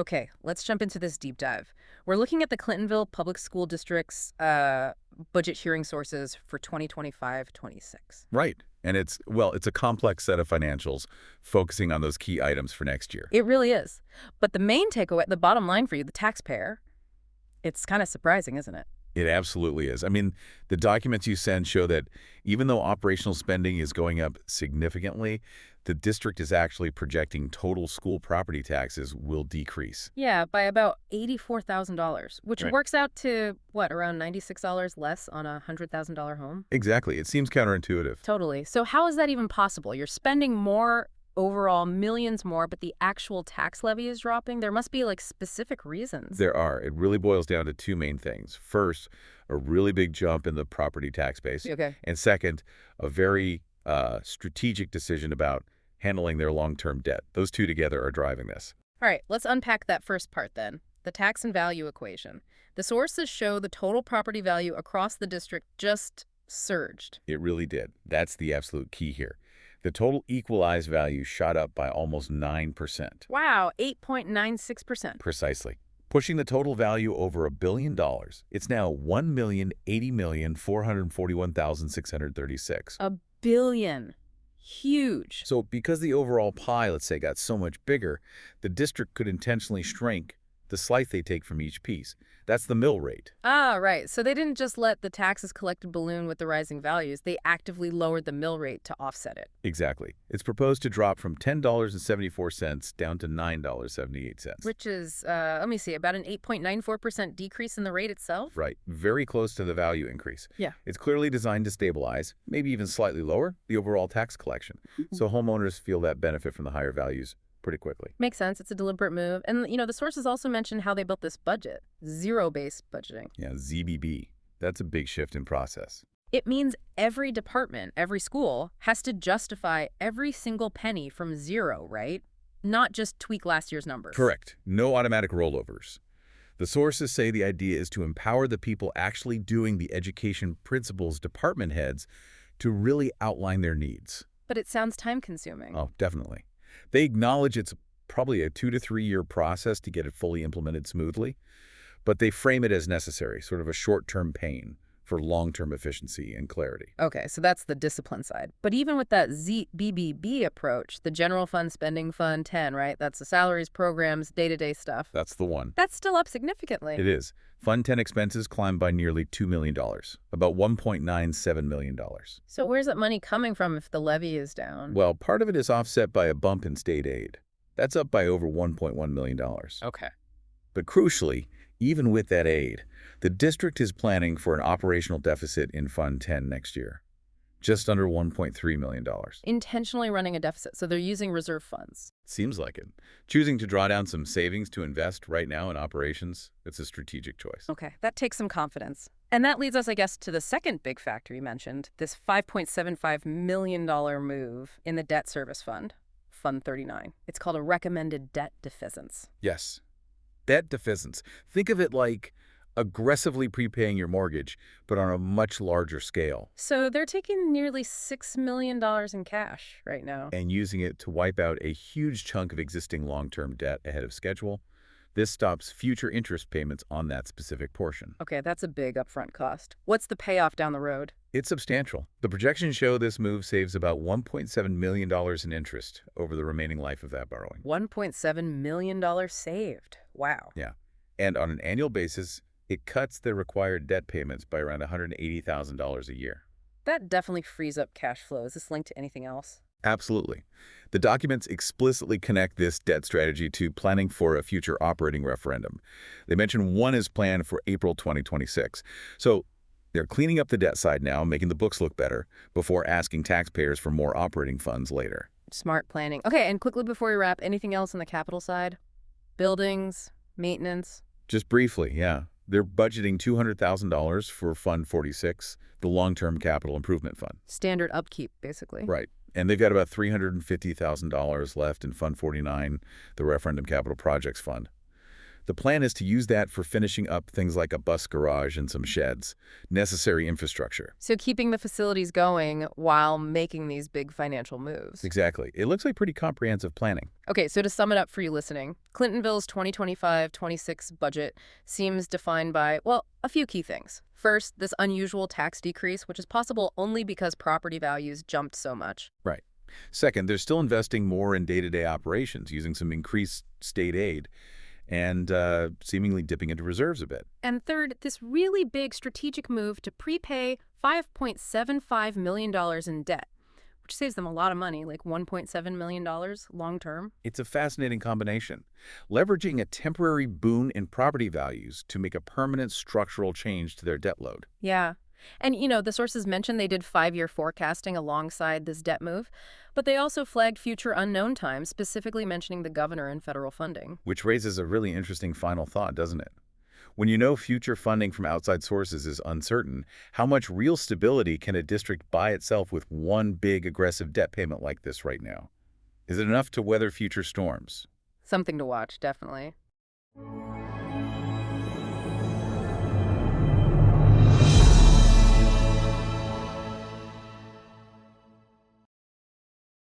Okay, let's jump into this deep dive. We're looking at the Clintonville Public School District's budget hearing sources for 2025-26. Right. And it's a complex set of financials focusing on those key items for next year. It really is. But the main takeaway, the bottom line for you, the taxpayer, it's kind of surprising, isn't it? It absolutely is. I mean, the documents you send show that even though operational spending is going up significantly, the district is actually projecting total school property taxes will decrease. Yeah, by about $84,000, which Right. works out to, what, around $96 less on a $100,000 home? Exactly. It seems counterintuitive. Totally. So how is that even possible? You're spending more overall, millions more, but the actual tax levy is dropping? There must be, like, specific reasons. There are. It really boils down to two main things. First, a really big jump in the property tax base. Okay. And second, a very strategic decision about handling their long-term debt. Those two together are driving this. All right, let's unpack that first part then. The tax and value equation. The sources show the total property value across the district just surged. It really did. That's the absolute key here. The total equalized value shot up by almost 9%. Wow, 8.96%. Precisely. Pushing the total value over $1 billion. It's now $1,080,441,636. A billion. Huge. So because the overall pie, let's say, got so much bigger, the district could intentionally shrink the slice they take from each piece. That's the mill rate. Ah, right. So they didn't just let the taxes collected balloon with the rising values. They actively lowered the mill rate to offset it. Exactly. It's proposed to drop from $10.74 down to $9.78. Which is, let me see, about an 8.94% decrease in the rate itself? Right. Very close to the value increase. Yeah. It's clearly designed to stabilize, maybe even slightly lower, the overall tax collection. So homeowners feel that benefit from the higher values pretty quickly. Makes sense. It's a deliberate move. And, the sources also mentioned how they built this budget. Zero-based budgeting. Yeah, ZBB. That's a big shift in process. It means every department, every school, has to justify every single penny from zero, right? Not just tweak last year's numbers. Correct. No automatic rollovers. The sources say the idea is to empower the people actually doing the education principals department heads to really outline their needs. But it sounds time-consuming. Oh, definitely. They acknowledge it's probably a 2 to 3 year process to get it fully implemented smoothly, but they frame it as necessary, sort of a short-term pain for long-term efficiency and clarity. Okay, so that's the discipline side. But even with that ZBBB approach, the General Fund Spending Fund 10, right? That's the salaries, programs, day-to-day stuff. That's the one. That's still up significantly. It is. Fund 10 expenses climbed by nearly $2 million, about $1.97 million. So where's that money coming from if the levy is down? Well, part of it is offset by a bump in state aid. That's up by over $1.1 million. Okay. But crucially, even with that aid, the district is planning for an operational deficit in Fund 10 next year, just under $1.3 million. Intentionally running a deficit, so they're using reserve funds. Seems like it. Choosing to draw down some savings to invest right now in operations, it's a strategic choice. Okay, that takes some confidence. And that leads us, I guess, to the second big factor you mentioned, this $5.75 million move in the debt service fund, Fund 39. It's called a recommended debt defisance. Yes. Debt defisance. Think of it like aggressively prepaying your mortgage, but on a much larger scale. So they're taking nearly $6 million in cash right now. And using it to wipe out a huge chunk of existing long-term debt ahead of schedule. This stops future interest payments on that specific portion. Okay, that's a big upfront cost. What's the payoff down the road? It's substantial. The projections show this move saves about $1.7 million in interest over the remaining life of that borrowing. $1.7 million saved. Wow. Yeah. And on an annual basis, it cuts the required debt payments by around $180,000 a year. That definitely frees up cash flow. Is this linked to anything else? Absolutely. The documents explicitly connect this debt strategy to planning for a future operating referendum. They mention one is planned for April 2026. So they're cleaning up the debt side now, making the books look better, before asking taxpayers for more operating funds later. Smart planning. Okay, and quickly before we wrap, anything else on the capital side? Buildings, maintenance? Just briefly, yeah. They're budgeting $200,000 for Fund 46, the long-term capital improvement fund. Standard upkeep, basically. Right. And they've got about $350,000 left in Fund 49, the Referendum Capital Projects Fund. The plan is to use that for finishing up things like a bus garage and some sheds, necessary infrastructure. So keeping the facilities going while making these big financial moves. Exactly. It looks like pretty comprehensive planning. Okay, so to sum it up for you listening, Clintonville's 2025-26 budget seems defined by, well, a few key things. First, this unusual tax decrease, which is possible only because property values jumped so much. Right. Second, they're still investing more in day-to-day operations, using some increased state aid and seemingly dipping into reserves a bit. And third, this really big strategic move to prepay $5.75 million in debt, which saves them a lot of money, like $1.7 million long term. It's a fascinating combination, leveraging a temporary boon in property values to make a permanent structural change to their debt load. Yeah. And, the sources mentioned they did 5-year forecasting alongside this debt move, but they also flagged future unknown times, specifically mentioning the governor and federal funding. Which raises a really interesting final thought, doesn't it? When you know future funding from outside sources is uncertain, how much real stability can a district buy itself with one big aggressive debt payment like this right now? Is it enough to weather future storms? Something to watch, definitely.